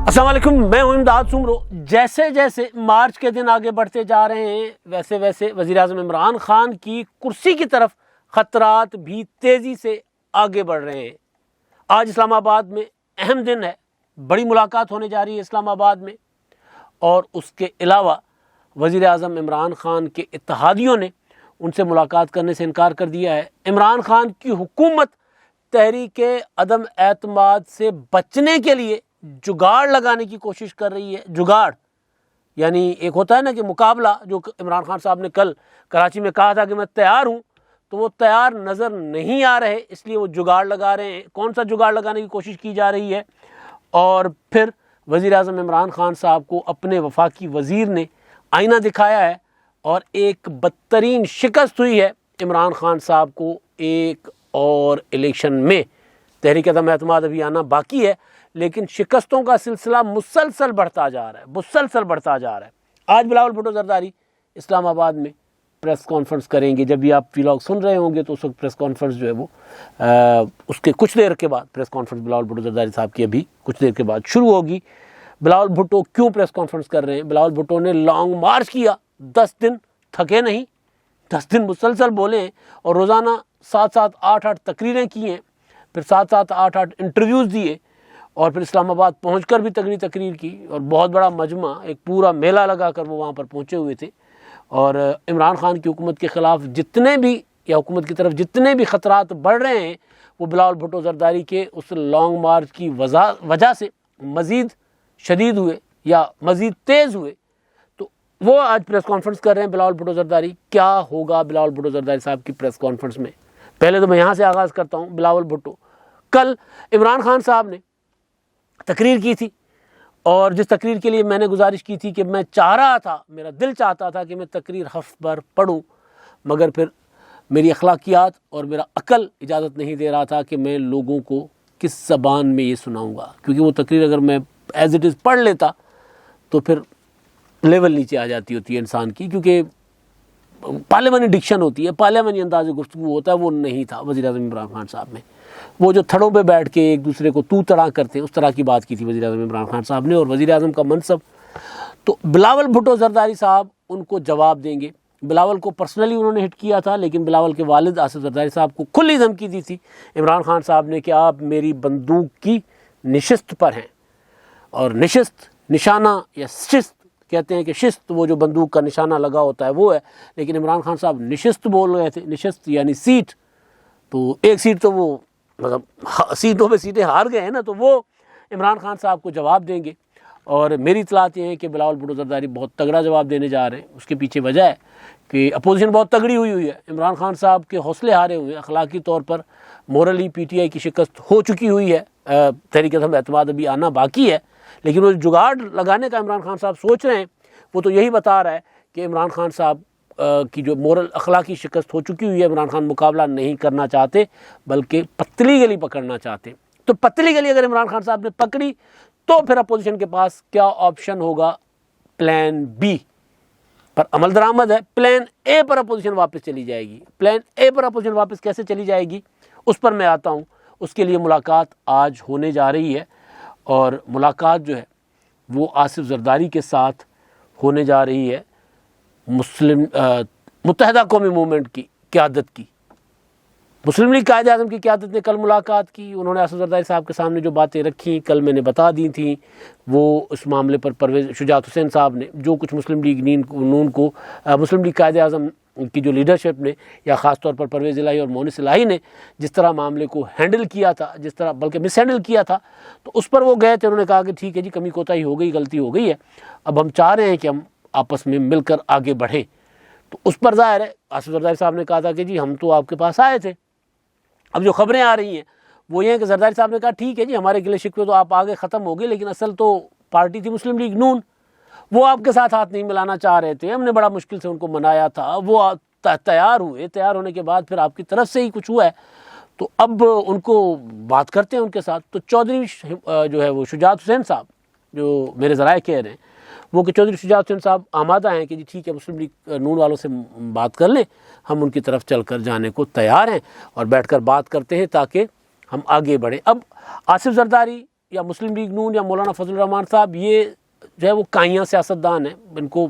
السلام علیکم، میں ہوں امداد سمرو۔ جیسے جیسے مارچ کے دن آگے بڑھتے جا رہے ہیں ویسے ویسے وزیر اعظم عمران خان کی کرسی کی طرف خطرات بھی تیزی سے آگے بڑھ رہے ہیں۔ آج اسلام آباد میں اہم دن ہے، بڑی ملاقات ہونے جا رہی ہے اسلام آباد میں، اور اس کے علاوہ وزیر اعظم عمران خان کے اتحادیوں نے ان سے ملاقات کرنے سے انکار کر دیا ہے۔ عمران خان کی حکومت تحریک عدم اعتماد سے بچنے کے لیے جگاڑ لگانے کی کوشش کر رہی ہے۔ جگاڑ یعنی ایک ہوتا ہے نا کہ مقابلہ، جو عمران خان صاحب نے کل کراچی میں کہا تھا کہ میں تیار ہوں، تو وہ تیار نظر نہیں آ رہے، اس لیے وہ جگاڑ لگا رہے ہیں۔ کون سا جگاڑ لگانے کی کوشش کی جا رہی ہے؟ اور پھر وزیر اعظم عمران خان صاحب کو اپنے وفاقی وزیر نے آئینہ دکھایا ہے، اور ایک بدترین شکست ہوئی ہے عمران خان صاحب کو ایک اور الیکشن میں۔ تحریک عدم اعتماد ابھی آنا باقی ہے، لیکن شکستوں کا سلسلہ مسلسل بڑھتا جا رہا ہے۔ آج بلاول بھٹو زرداری اسلام آباد میں پریس کانفرنس کریں گے۔ جب بھی آپ ویلاگ سن رہے ہوں گے تو اس وقت پریس کانفرنس جو ہے وہ اس کے کچھ دیر کے بعد پریس کانفرنس بلاول بھٹو زرداری صاحب کی ابھی کچھ دیر کے بعد شروع ہوگی۔ بلاول بھٹو کیوں پریس کانفرنس کر رہے ہیں؟ بلاول بھٹو نے لانگ مارچ کیا، 10 دن تھکے نہیں، 10 دن مسلسل بولے ہیں، اور روزانہ 7-7 8-8 تقریریں کی ہیں، پھر 7-7 8-8 انٹرویوز دیے، اور پھر اسلام آباد پہنچ کر بھی تگڑی تقریر کی، اور بہت بڑا مجمع، ایک پورا میلہ لگا کر وہ وہاں پر پہنچے ہوئے تھے۔ اور عمران خان کی حکومت کے خلاف جتنے بھی، یا حکومت کی طرف جتنے بھی خطرات بڑھ رہے ہیں، وہ بلاول بھٹو زرداری کے اس لانگ مارچ کی وجہ سے مزید شدید ہوئے یا مزید تیز ہوئے۔ تو وہ آج پریس کانفرنس کر رہے ہیں بلاول بھٹو زرداری۔ کیا ہوگا بلاول بھٹو زرداری صاحب کی پریس کانفرنس میں؟ پہلے تو میں یہاں سے آغاز کرتا ہوں۔ بلاول بھٹو کل عمران خان صاحب نے تقریر کی تھی، اور جس تقریر کے لیے میں نے گزارش کی تھی کہ میں چاہ رہا تھا، میرا دل چاہتا تھا کہ میں تقریر ہفت بھر پڑھوں، مگر پھر میری اخلاقیات اور میرا عقل اجازت نہیں دے رہا تھا کہ میں لوگوں کو کس زبان میں یہ سناؤں گا، کیونکہ وہ تقریر اگر میں ایز اٹ از پڑھ لیتا تو پھر لیول نیچے آ جاتی ہوتی ہے انسان کی، کیونکہ پارلیمانی ڈکشن ہوتی ہے، پارلیمانی انداز گفتگو ہوتا ہے، وہ نہیں تھا وزیر اعظم عمران خان صاحب میں۔ وہ جو تھڑوں پہ بیٹھ کے ایک دوسرے کو تو تڑا کرتے ہیں، اس طرح کی بات کی تھی وزیر اعظم عمران خان صاحب نے، اور وزیر اعظم کا منصب تو بلاول بھٹو زرداری صاحب ان کو جواب دیں گے۔ بلاول کو پرسنلی انہوں نے ہٹ کیا تھا، لیکن بلاول کے والد آصف زرداری صاحب کو کھلی دھمکی دی تھی عمران خان صاحب نے کہ آپ میری بندوق کی نشست پر ہیں، اور نشست نشانہ یا شست کہتے ہیں کہ شست وہ جو بندوق کا نشانہ لگا ہوتا ہے وہ ہے، لیکن عمران خان صاحب نشست بول رہے تھے۔ نشست یعنی سیٹ، تو ایک سیٹ تو وہ مطلب سیٹوں پہ سیٹیں ہار گئے ہیں نا، تو وہ عمران خان صاحب کو جواب دیں گے۔ اور میری اطلاعات یہ ہیں کہ بلاول بھٹو زرداری بہت تگڑا جواب دینے جا رہے ہیں۔ اس کے پیچھے وجہ ہے کہ اپوزیشن بہت تگڑی ہوئی ہے، عمران خان صاحب کے حوصلے ہارے ہوئے ہیں، اخلاقی طور پر مورلی پی ٹی آئی کی شکست ہو چکی ہوئی ہے، تحریک عدم اعتماد ابھی آنا باقی ہے، لیکن وہ جگاڑ لگانے کا عمران خان صاحب سوچ رہے ہیں، وہ تو یہی بتا رہا ہے کہ عمران خان صاحب کی جو مورل اخلاقی شکست ہو چکی ہوئی ہے، عمران خان مقابلہ نہیں کرنا چاہتے بلکہ پتلی گلی پکڑنا چاہتے۔ تو پتلی گلی اگر عمران خان صاحب نے پکڑی تو پھر اپوزیشن کے پاس کیا آپشن ہوگا؟ پلان بی پر عمل درآمد ہے، پلان اے پر اپوزیشن واپس چلی جائے گی۔ پلان اے پر اپوزیشن واپس کیسے چلی جائے گی اس پر میں آتا ہوں۔ اس کے لیے ملاقات آج ہونے جا رہی ہے، اور ملاقات جو ہے وہ آصف زرداری کے ساتھ ہونے جا رہی ہے متحدہ قومی موومنٹ کی قیادت کی۔ مسلم لیگ قائد اعظم کی قیادت نے کل ملاقات کی، انہوں نے آصف زرداری صاحب کے سامنے جو باتیں رکھی کل میں نے بتا دی تھیں، وہ اس معاملے پر پرویز شجاعت حسین صاحب نے جو کچھ مسلم لیگ نون کو مسلم لیگ قائد اعظم کی جو لیڈرشپ نے، یا خاص طور پر پرویز الہی اور مونس الہی نے جس طرح معاملے کو ہینڈل کیا تھا، جس طرح بلکہ مس ہینڈل کیا تھا، تو اس پر وہ گئے تھے۔ انہوں نے کہا کہ ٹھیک ہے جی، کمی کوتاہی ہو گئی، غلطی ہو گئی ہے، اب ہم چاہ رہے ہیں کہ ہم آپس میں مل کر آگے بڑھیں۔ تو اس پر ظاہر ہے آصف زرداری صاحب نے کہا تھا کہ جی ہم تو آپ کے پاس آئے تھے۔ اب جو خبریں آ رہی ہیں وہ یہ ہیں کہ زرداری صاحب نے کہا ٹھیک ہے جی، ہمارے گلے شکوے تو آپ آگے ختم ہو گئے، لیکن اصل تو پارٹی تھی مسلم لیگ نون، وہ آپ کے ساتھ ہاتھ نہیں ملانا چاہ رہے تھے، ہم نے بڑا مشکل سے ان کو منایا تھا، وہ تیار ہوئے، تیار ہونے کے بعد پھر آپ کی طرف سے ہی کچھ ہوا ہے، تو اب ان کو بات کرتے ہیں ان کے ساتھ۔ تو چودھری جو ہے وہ شجاعت حسین صاحب، جو میرے ذرائع کہہ رہے ہیں وہ کہ چودھری شجاعت حسین صاحب آمادہ ہیں کہ جی ٹھیک ہے، مسلم لیگ نون والوں سے بات کر لیں، ہم ان کی طرف چل کر جانے کو تیار ہیں اور بیٹھ کر بات کرتے ہیں تاکہ ہم آگے بڑھیں۔ اب آصف زرداری یا مسلم لیگ نون یا مولانا فضل الرحمان صاحب یہ جو ہے وہ کائیاں سیاستدان ہیں. ان کو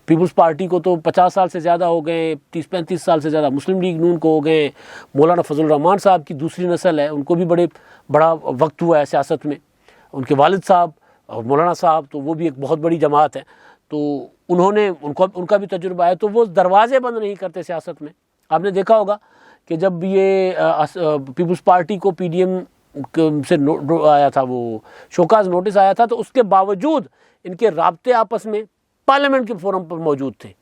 پیپلز پارٹی کو تو 50 سال سے زیادہ ہو گئے, 30-35 سال سے زیادہ مسلم لیگ نون کو ہو گئے. مولانا فضل الرحمان صاحب کی دوسری نسل ہے, ان کو بھی بڑا وقت ہوا ہے سیاست میں. ان کے والد صاحب اور مولانا صاحب تو وہ بھی ایک بہت بڑی جماعت ہے, تو ان کا بھی تجربہ ہے, تو وہ دروازے بند نہیں کرتے سیاست میں. آپ نے دیکھا ہوگا کہ جب یہ پیپلز پارٹی کو پی ڈی ایم سے آیا تھا, وہ شوکاز نوٹس آیا تھا, تو اس کے باوجود ان کے رابطے آپس میں پارلیمنٹ کے فورم پر موجود تھے.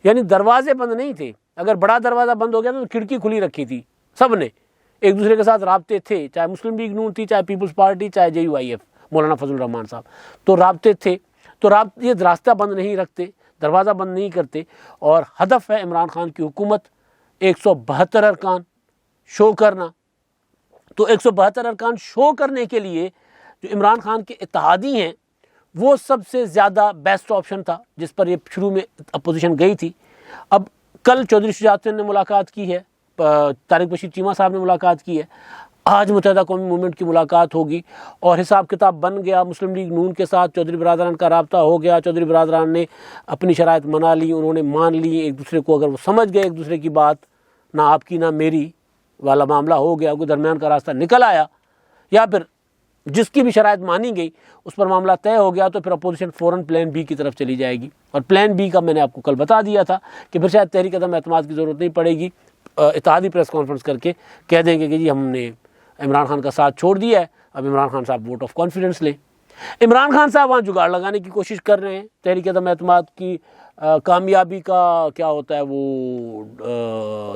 یعنی دروازے بند نہیں تھے. اگر بڑا دروازہ بند ہو گیا تو کھڑکی کھلی رکھی تھی سب نے, ایک دوسرے کے ساتھ رابطے تھے, چاہے مسلم لیگ نون تھی, چاہے پیپلز پارٹی, چاہے JUIF مولانا فضل الرحمان صاحب, تو رابطے تھے. تو یہ راستہ بند نہیں رکھتے, دروازہ بند نہیں کرتے. اور ہدف ہے عمران خان کی حکومت 172 ارکان شو کرنا. تو 172 ارکان شو کرنے کے لیے جو عمران خان کے اتحادی ہیں وہ سب سے زیادہ بیسٹ آپشن تھا, جس پر یہ شروع میں اپوزیشن گئی تھی. اب کل چودھری شجاعت حسین نے ملاقات کی ہے, طارق بشیر چیمہ صاحب نے ملاقات کی ہے, آج متحدہ قومی موومنٹ کی ملاقات ہوگی, اور حساب کتاب بن گیا. مسلم لیگ نون کے ساتھ چودھری برادران کا رابطہ ہو گیا, چودھری برادران نے اپنی شرائط منا لی, انہوں نے مان لی ایک دوسرے کو. اگر وہ سمجھ گئے ایک دوسرے کی بات, نہ آپ کی نہ میری والا معاملہ ہو گیا, کوئی درمیان کا راستہ نکل آیا, یا پھر جس کی بھی شرائط مانی گئی اس پر معاملہ طے ہو گیا, تو پھر اپوزیشن فوراً پلان بی کی طرف چلی جائے گی. اور پلان بی کا میں نے آپ کو کل بتا دیا تھا کہ پھر شاید تحریک عدم اعتماد کی ضرورت نہیں پڑے گی, اتحادی پریس کانفرنس کر کے کہہ دیں گے کہ جی ہم نے عمران خان کا ساتھ چھوڑ دیا ہے, اب عمران خان صاحب ووٹ آف کانفیڈنس لیں. عمران خان صاحب وہاں جگاڑ لگانے کی کوشش کر رہے ہیں. تحریک عدم اعتماد کی کامیابی کا کیا ہوتا ہے وہ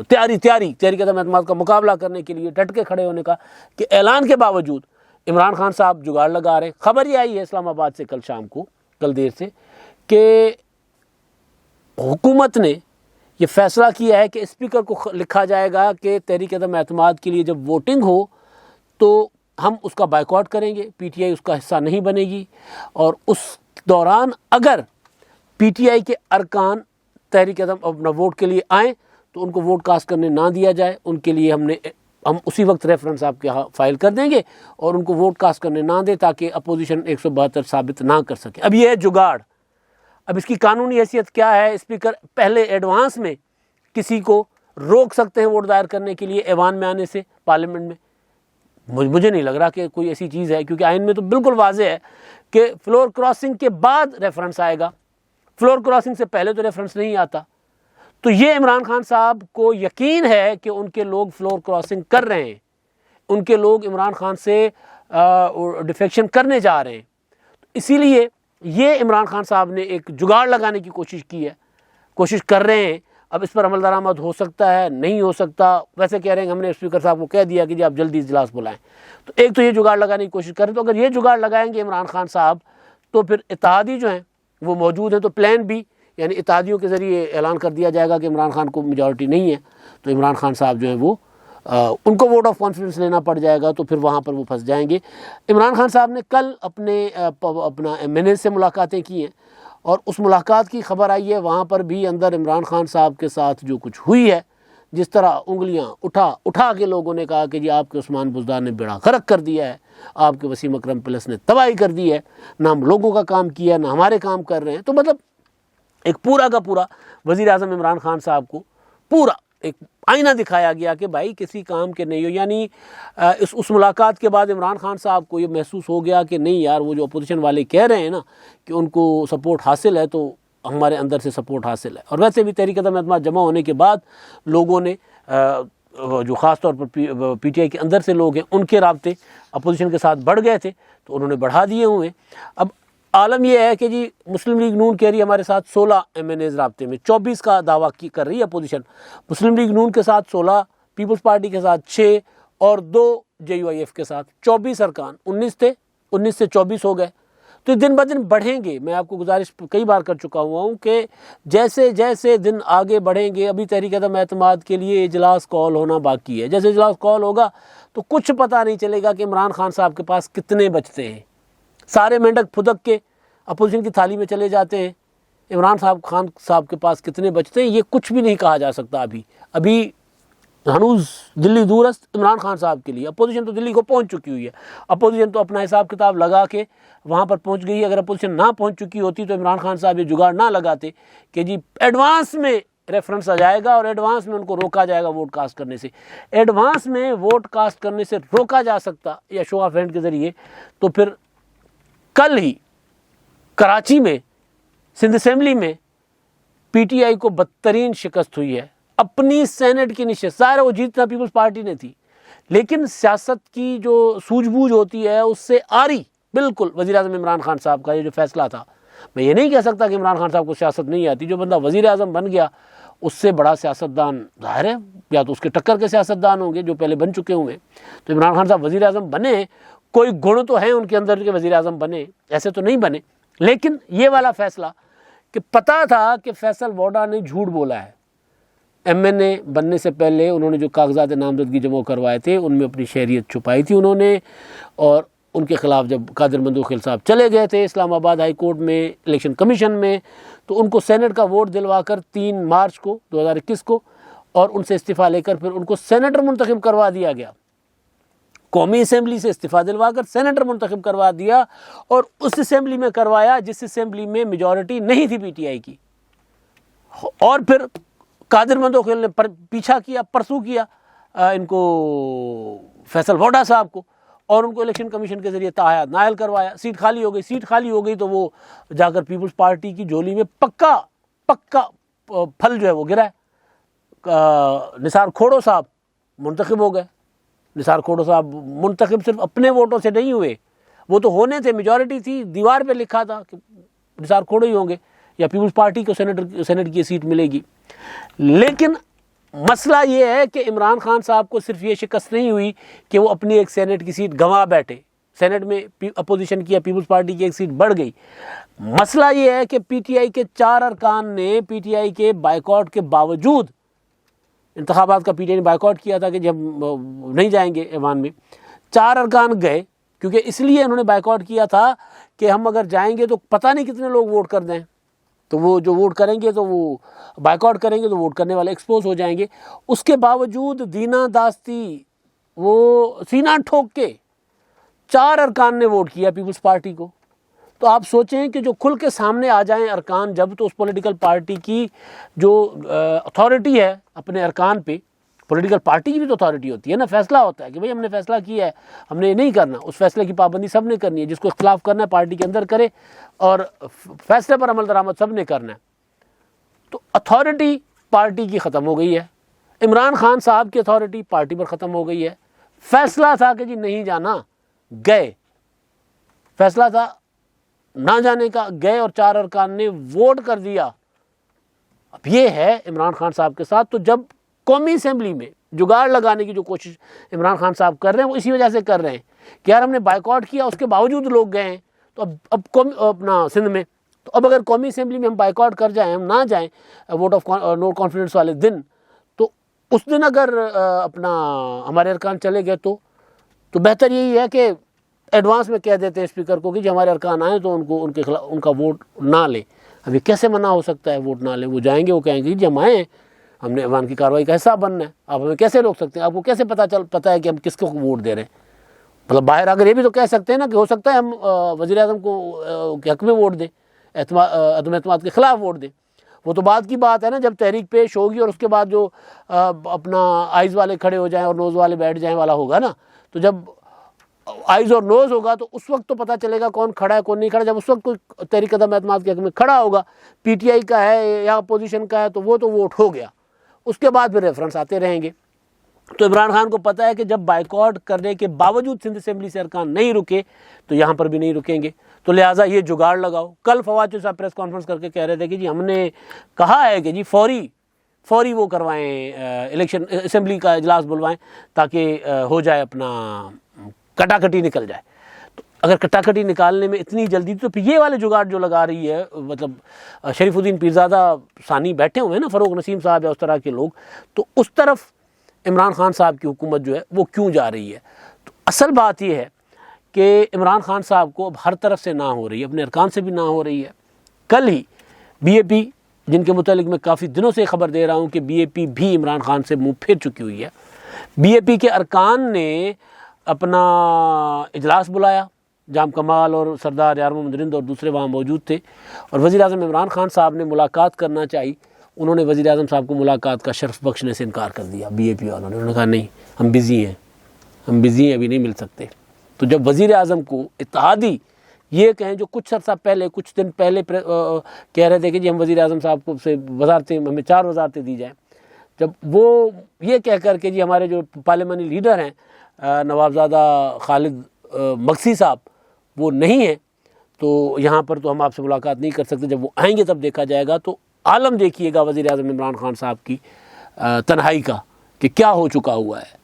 تیاری تحریک عدم اعتماد کا مقابلہ کرنے کے لیے ڈٹ کے کھڑے ہونے کا کہ اعلان کے باوجود عمران خان صاحب جگاڑ لگا رہے ہیں. خبر یہ آئی ہے اسلام آباد سے کل دیر سے کہ حکومت نے یہ فیصلہ کیا ہے کہ اسپیکر کو لکھا جائے گا کہ تحریک عدم اعتماد کے لیے جب ووٹنگ ہو تو ہم اس کا بائیکاٹ کریں گے, PTI اس کا حصہ نہیں بنے گی, اور اس دوران اگر PTI کے ارکان تحریک عدم اپنا ووٹ کے لیے آئیں تو ان کو ووٹ کاسٹ کرنے نہ دیا جائے. ان کے لیے ہم اسی وقت ریفرنس آپ کے یہاں فائل کر دیں گے اور ان کو ووٹ کاسٹ کرنے نہ دیں, تاکہ اپوزیشن 172 ثابت نہ کر سکے. اب یہ ہے جگاڑ. اب اس کی قانونی حیثیت کیا ہے؟ اسپیکر پہلے ایڈوانس میں کسی کو روک سکتے ہیں ووٹ دائر کرنے کے لیے ایوان میں آنے سے پارلیمنٹ میں. مجھے نہیں لگ رہا کہ کوئی ایسی چیز ہے, کیونکہ آئین میں تو بالکل واضح ہے کہ فلور کراسنگ کے بعد ریفرنس آئے گا, فلور کراسنگ سے پہلے تو ریفرنس نہیں آتا. تو یہ عمران خان صاحب کو یقین ہے کہ ان کے لوگ فلور کراسنگ کر رہے ہیں, ان کے لوگ عمران خان سے ڈیفیکشن کرنے جا رہے ہیں. اسی لیے یہ عمران خان صاحب نے ایک جگاڑ لگانے کی کوشش کر رہے ہیں. اب اس پر عمل درآمد ہو سکتا ہے, نہیں ہو سکتا. ویسے کہہ رہے ہیں کہ ہم نے اسپیکر صاحب کو کہہ دیا کہ جی آپ جلدی اجلاس بلائیں. تو ایک تو یہ جگاڑ لگانے کی کوشش کریں, تو اگر یہ جگاڑ لگائیں گے عمران خان صاحب تو پھر اتحادی جو ہیں وہ موجود ہیں, تو پلان بی یعنی اتحادیوں کے ذریعے اعلان کر دیا جائے گا کہ عمران خان کو میجورٹی نہیں ہے, تو عمران خان صاحب جو ہیں وہ ان کو ووٹ آف کانفیڈنس لینا پڑ جائے گا, تو پھر وہاں پر وہ پھنس جائیں گے. عمران خان صاحب نے کل اپنا MNA سے ملاقاتیں کی ہیں, اور اس ملاقات کی خبر آئی ہے وہاں پر بھی اندر عمران خان صاحب کے ساتھ جو کچھ ہوئی ہے, جس طرح انگلیاں اٹھا کے لوگوں نے کہا کہ جی آپ کے عثمان بزدار نے بیڑا غرق کر دیا ہے, آپ کے وسیم اکرم پلس نے تباہی کر دی ہے, نہ ہم لوگوں کا کام کیا نہ ہمارے کام کر رہے ہیں. تو مطلب ایک پورا کا پورا وزیر اعظم عمران خان صاحب کو پورا ایک آئینہ دکھایا گیا کہ بھائی کسی کام کے نہیں ہو. یعنی اس ملاقات کے بعد عمران خان صاحب کو یہ محسوس ہو گیا کہ نہیں یار, وہ جو اپوزیشن والے کہہ رہے ہیں نا کہ ان کو سپورٹ حاصل ہے, تو ہمارے اندر سے سپورٹ حاصل ہے. اور ویسے بھی تحریک عدم اعتماد جمع ہونے کے بعد لوگوں نے جو خاص طور پر PTI کے اندر سے لوگ ہیں ان کے رابطے اپوزیشن کے ساتھ بڑھ گئے تھے, تو انہوں نے بڑھا دیے ہوئے. اب عالم یہ ہے کہ جی مسلم لیگ نون کہہ رہی ہے ہمارے ساتھ 16 MNAs رابطے میں, 24 کا دعویٰ کر رہی ہے اپوزیشن. مسلم لیگ نون کے ساتھ 16, پیپلز پارٹی کے ساتھ 6 اور 2 JUIF کے ساتھ 24 ارکان. 19 تھے, 19 سے 24 ہو گئے. تو یہ دن بدن بڑھیں گے. میں آپ کو گزارش کئی بار کر چکا ہوا ہوں کہ جیسے جیسے دن آگے بڑھیں گے, ابھی تحریک عدم اعتماد کے لیے اجلاس کال ہونا باقی ہے. جیسے اجلاس کال ہوگا تو کچھ پتہ نہیں چلے گا کہ عمران خان صاحب کے پاس کتنے بچتے ہیں. سارے مینڈک پھدک کے اپوزیشن کی تھالی میں چلے جاتے ہیں. عمران خان صاحب کے پاس کتنے بچتے ہیں یہ کچھ بھی نہیں کہا جا سکتا. ابھی ہنوز دلی دورست عمران خان صاحب کے لیے. اپوزیشن تو دلی کو پہنچ چکی ہوئی ہے, اپوزیشن تو اپنا حساب کتاب لگا کے وہاں پر پہنچ گئی ہے. اگر اپوزیشن نہ پہنچ چکی ہوتی تو عمران خان صاحب یہ جگاڑ نہ لگاتے کہ جی ایڈوانس میں ریفرنس آ جائے گا اور ایڈوانس میں ان کو روکا جائے گا ووٹ کاسٹ کرنے سے. ایڈوانس میں ووٹ کاسٹ کرنے سے روکا جا سکتا یا شو آف ہینڈ کے ذریعے, تو پھر کل ہی کراچی میں سندھ اسمبلی میں پی ٹی آئی کو بدترین شکست ہوئی ہے. اپنی سینٹ کی نشست, ظاہر ہے وہ جیتنا پیپلز پارٹی نے تھی, لیکن سیاست کی جو سوجھ بوجھ ہوتی ہے اس سے آری بالکل وزیر اعظم عمران خان صاحب کا یہ جو فیصلہ تھا. میں یہ نہیں کہہ سکتا کہ عمران خان صاحب کو سیاست نہیں آتی. جو بندہ وزیر اعظم بن گیا اس سے بڑا سیاستدان ظاہر ہے یا تو اس کے ٹکر کے سیاستدان ہوں گے جو پہلے بن چکے ہوں گے. تو عمران خان صاحب وزیر اعظم بنے, کوئی گن تو ہیں ان کے اندر کہ وزیر اعظم بنے, ایسے تو نہیں بنے. لیکن یہ والا فیصلہ کہ پتہ تھا کہ فیصل ووڈا نے جھوٹ بولا ہے, ایم این اے بننے سے پہلے انہوں نے جو کاغذات نامزدگی جمع کروائے تھے ان میں اپنی شہریت چھپائی تھی انہوں نے, اور ان کے خلاف جب قادر مندوخیل صاحب چلے گئے تھے اسلام آباد ہائی کورٹ میں الیکشن کمیشن میں, تو ان کو سینٹ کا ووٹ دلوا کر 3 مارچ کو 2021 کو اور ان سے استعفیٰ لے کر پھر ان کو سینیٹر منتخب کروا دیا گیا. قومی اسمبلی سے استعفیٰ دلوا کر سینیٹر منتخب کروا دیا, اور اس اسمبلی میں کروایا جس اسمبلی میں میجورٹی نہیں تھی پی ٹی آئی کی. اور پھر قادر مندوخیل نے پیچھا کیا, پرسو کیا ان کو فیصل ووڈا صاحب کو, اور ان کو الیکشن کمیشن کے ذریعے تاحیات نائل کروایا. سیٹ خالی ہو گئی, سیٹ خالی ہو گئی تو وہ جا کر پیپلز پارٹی کی جھولی میں پکا پھل جو ہے وہ گرا ہے. نثار کھوڑو صاحب منتخب ہو گئے. نثار کھوڑو صاحب منتخب صرف اپنے ووٹوں سے نہیں ہوئے, وہ تو ہونے تھے, میجورٹی تھی, دیوار پہ لکھا تھا کہ نثار کھوڑو ہی ہوں گے یا پیپلز پارٹی کو سینٹ کی سیٹ ملے گی. لیکن مسئلہ یہ ہے کہ عمران خان صاحب کو صرف یہ شکست نہیں ہوئی کہ وہ اپنی ایک سینٹ کی سیٹ گنوا بیٹھے, سینٹ میں اپوزیشن کی یا پیپلز پارٹی کی ایک سیٹ بڑھ گئی. مسئلہ یہ ہے کہ پی ٹی آئی کے 4 ارکان نے پی ٹی آئی کے بائیکاٹ کے باوجود, انتخابات کا پی ٹی آئی نے بائیکاٹ کیا تھا کہ جب نہیں جائیں گے ایوان میں, 4 ارکان گئے, کیونکہ اس لیے انہوں نے بائیکاٹ کیا تھا کہ ہم اگر جائیں گے تو پتہ نہیں کتنے لوگ ووٹ کر دیں, تو وہ جو ووٹ کریں گے تو وہ بائیکاٹ کریں گے تو ووٹ کرنے والے ایکسپوز ہو جائیں گے. اس کے باوجود دینا داستی وہ سینہ ٹھوک کے 4 ارکان نے ووٹ کیا پیپلز پارٹی کو. تو آپ سوچیں کہ جو کھل کے سامنے آ جائیں ارکان جب, تو اس پولیٹیکل پارٹی کی جو اتھارٹی ہے اپنے ارکان پہ, پولیٹیکل پارٹی کی بھی تو اتھارٹی ہوتی ہے نا, فیصلہ ہوتا ہے کہ بھئی ہم نے فیصلہ کیا ہے, ہم نے یہ نہیں کرنا, اس فیصلے کی پابندی سب نے کرنی ہے, جس کو اختلاف کرنا ہے پارٹی کے اندر کرے, اور فیصلے پر عمل درآمد سب نے کرنا ہے. تو اتھارٹی پارٹی کی ختم ہو گئی ہے, عمران خان صاحب کی اتھارٹی پارٹی پر ختم ہو گئی ہے. فیصلہ تھا کہ جی نہیں جانا, گئے, فیصلہ تھا نہ جانے کا, گئے, اور 4 ارکان نے ووٹ کر دیا. اب یہ ہے عمران خان صاحب کے ساتھ. تو جب قومی اسمبلی میں جگاڑ لگانے کی جو کوشش عمران خان صاحب کر رہے ہیں وہ اسی وجہ سے کر رہے ہیں کہ یار ہم نے بائیکاٹ کیا, اس کے باوجود لوگ گئے ہیں, تو اب اپنا سندھ میں, تو اب اگر قومی اسمبلی میں ہم بائیکاٹ کر جائیں, ہم نہ جائیں ووٹ آف نو کانفیڈنس والے دن, تو اس دن اگر اپنا ہمارے ارکان چلے گئے تو بہتر یہی ہے کہ ایڈوانس میں کہہ دیتے ہیں اسپیکر کو کہ جب ہمارے ارکان آئیں تو ان کے خلاف ان کا ووٹ نہ لیں. اب یہ کیسے منع ہو سکتا ہے ووٹ نہ لیں؟ وہ جائیں گے, وہ کہیں گے جی ہم آئیں, ہم نے ایوان کی کارروائی کا حصہ بننا ہے, آپ ہمیں کیسے روک سکتے ہیں؟ آپ کو کیسے پتہ ہے کہ ہم کس کو ووٹ دے رہے ہیں؟ مطلب باہر اگر یہ بھی تو کہہ سکتے ہیں نا کہ ہو سکتا ہے ہم وزیر اعظم کو کے حق میں ووٹ دیں, عدم اعتماد کے خلاف ووٹ دیں. وہ تو بعد کی بات ہے نا, جب تحریک پیش ہوگی اور اس کے بعد جو اپنا آئیز والے کھڑے ہو جائیں اور نوز والے بیٹھ جائیں والا ہوگا نا, تو جب آئیز اور نوز ہوگا تو اس وقت تو پتہ چلے گا کون کھڑا ہے کون نہیں کھڑا. جب اس وقت کوئی تحریک عدم اعتماد کے حق میں کھڑا ہوگا, پی ٹی آئی کا ہے یا اپوزیشن کا ہے, تو وہ تو ووٹ ہو گیا, اس کے بعد پھر ریفرنس آتے رہیں گے. تو عمران خان کو پتہ ہے کہ جب بائیکاٹ کرنے کے باوجود سندھ اسمبلی سے ارکان نہیں رکے تو یہاں پر بھی نہیں رکیں گے, تو لہٰذا یہ جگاڑ لگاؤ. کل فواد چودھری صاحب پریس کانفرنس کر کے کہہ رہے تھے کہ جی ہم نے کہا ہے کہ جی فوری وہ کروائیں, الیکشن اسمبلی کا اجلاس بلوائیں تاکہ ہو جائے اپنا کٹاکٹی نکل جائے. تو اگر کٹاکٹی نکالنے میں اتنی جلدی تو پھر یہ والے جگاڑ جو لگا رہی ہے, مطلب شریف الدین پیرزادہ ثانی بیٹھے ہوئے ہیں نا, فروغ نسیم صاحب یا اس طرح کے لوگ, تو اس طرف عمران خان صاحب کی حکومت جو ہے وہ کیوں جا رہی ہے؟ تو اصل بات یہ ہے کہ عمران خان صاحب کو اب ہر طرف سے نہ ہو رہی ہے, اپنے ارکان سے بھی نہ ہو رہی ہے. کل ہی بی اے پی جن کے متعلق میں کافی دنوں سے خبر دے رہا ہوں کہ بی اے پی بھی عمران خان سے منہ پھیر چکی ہوئی ہے۔ بی اے پی کے ارکان نے اپنا اجلاس بلایا، جام کمال اور سردار یار محمد رند اور دوسرے وہاں موجود تھے، اور وزیر اعظم عمران خان صاحب نے ملاقات کرنا چاہی، انہوں نے وزیر اعظم صاحب کو ملاقات کا شرف بخشنے سے انکار کر دیا۔ بی اے پی والوں نے، انہوں نے کہا نہیں، ہم بزی ہیں، ابھی نہیں مل سکتے۔ تو جب وزیر اعظم کو اتحادی یہ کہیں جو کچھ عرصہ پہلے، کچھ دن پہلے کہہ رہے تھے کہ جی ہم وزیر اعظم صاحب کو سے وزارتیں، ہمیں 4 وزارتیں دی جائیں، جب وہ یہ کہہ کر کے جی ہمارے جو پارلیمانی لیڈر ہیں نوابزادہ خالد مکسی صاحب وہ نہیں ہیں، تو یہاں پر تو ہم آپ سے ملاقات نہیں کر سکتے، جب وہ آئیں گے تب دیکھا جائے گا۔ تو عالم دیکھیے گا وزیر اعظم عمران خان صاحب کی تنہائی کا کہ کیا ہو چکا ہوا ہے۔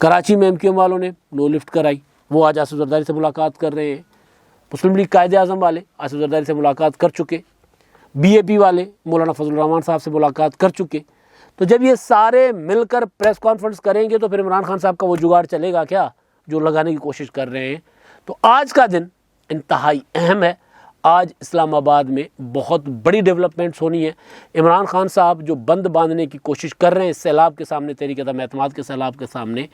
کراچی میں ایم کیو ایم والوں نے نو لفٹ کرائی، وہ آج آصف زرداری سے ملاقات کر رہے ہیں۔ مسلم لیگ قائد اعظم والے آصف زرداری سے ملاقات کر چکے، بی اے پی والے مولانا فضل الرحمان صاحب سے ملاقات کر چکے۔ تو جب یہ سارے مل کر پریس کانفرنس کریں گے تو پھر عمران خان صاحب کا وہ جگاڑ چلے گا کیا جو لگانے کی کوشش کر رہے ہیں۔ تو آج کا دن انتہائی اہم ہے، آج اسلام آباد میں بہت بڑی ڈیولپمنٹس ہونی ہے۔ عمران خان صاحب جو بند باندھنے کی کوشش کر رہے ہیں اس سیلاب کے سامنے، تحریک عدم اعتماد کے سیلاب کے سامنے،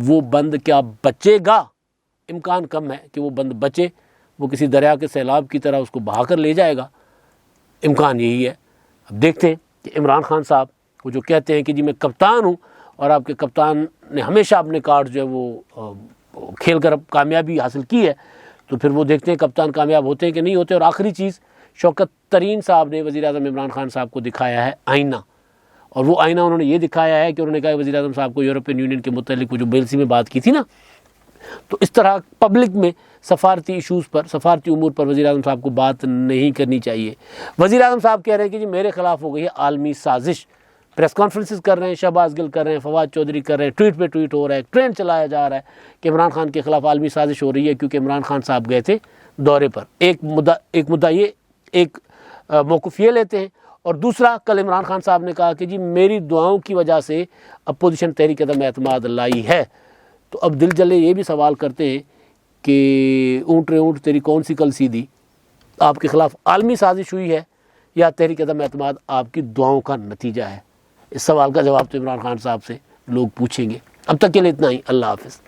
وہ بند کیا بچے گا؟ امکان کم ہے کہ وہ بند بچے، وہ کسی دریا کے سیلاب کی طرح اس کو بہا کر لے جائے گا، امکان یہی ہے۔ اب دیکھتے ہیں کہ عمران خان صاحب وہ جو کہتے ہیں کہ جی میں کپتان ہوں، اور آپ کے کپتان نے ہمیشہ اپنے کارڈ جو ہے وہ کھیل کر کامیابی حاصل کی ہے، تو پھر وہ دیکھتے ہیں کپتان کامیاب ہوتے ہیں کہ نہیں ہوتے۔ اور آخری چیز، شوکت ترین صاحب نے وزیر اعظم عمران خان صاحب کو دکھایا ہے آئینہ، اور وہ آئینہ انہوں نے یہ دکھایا ہے کہ انہوں نے کہا وزیر اعظم صاحب کو یورپین یونین کے متعلق وہ جو بیلسی میں بات کی تھی نا، تو اس طرح پبلک میں سفارتی ایشوز پر، سفارتی امور پر وزیر اعظم صاحب کو بات نہیں کرنی چاہیے۔ وزیر اعظم صاحب کہہ رہے ہیں کہ جی میرے خلاف ہو گئی ہے عالمی سازش، پریس کانفرنسز کر رہے ہیں، شہباز گل کر رہے ہیں، فواد چودھری کر رہے ہیں، ٹویٹ پہ ٹویٹ ہو رہا ہے، ٹرینڈ چلایا جا رہا ہے کہ عمران خان کے خلاف عالمی سازش ہو رہی ہے کیونکہ عمران خان صاحب گئے تھے دورے پر۔ ایک مدعا یہ، ایک موقف یہ لیتے ہیں، اور دوسرا کل عمران خان صاحب نے کہا کہ جی میری دعاؤں کی وجہ سے اپوزیشن تحریک عدم اعتماد لائی ہے۔ تو اب دل جلے یہ بھی سوال کرتے ہیں کہ اونٹ رے اونٹ تیری کون سی کل سیدھی، آپ کے خلاف عالمی سازش ہوئی ہے یا تحریک عدم اعتماد آپ کی دعاؤں کا نتیجہ ہے؟ اس سوال کا جواب تو عمران خان صاحب سے لوگ پوچھیں گے۔ اب تک کے لیے اتنا ہی، اللہ حافظ۔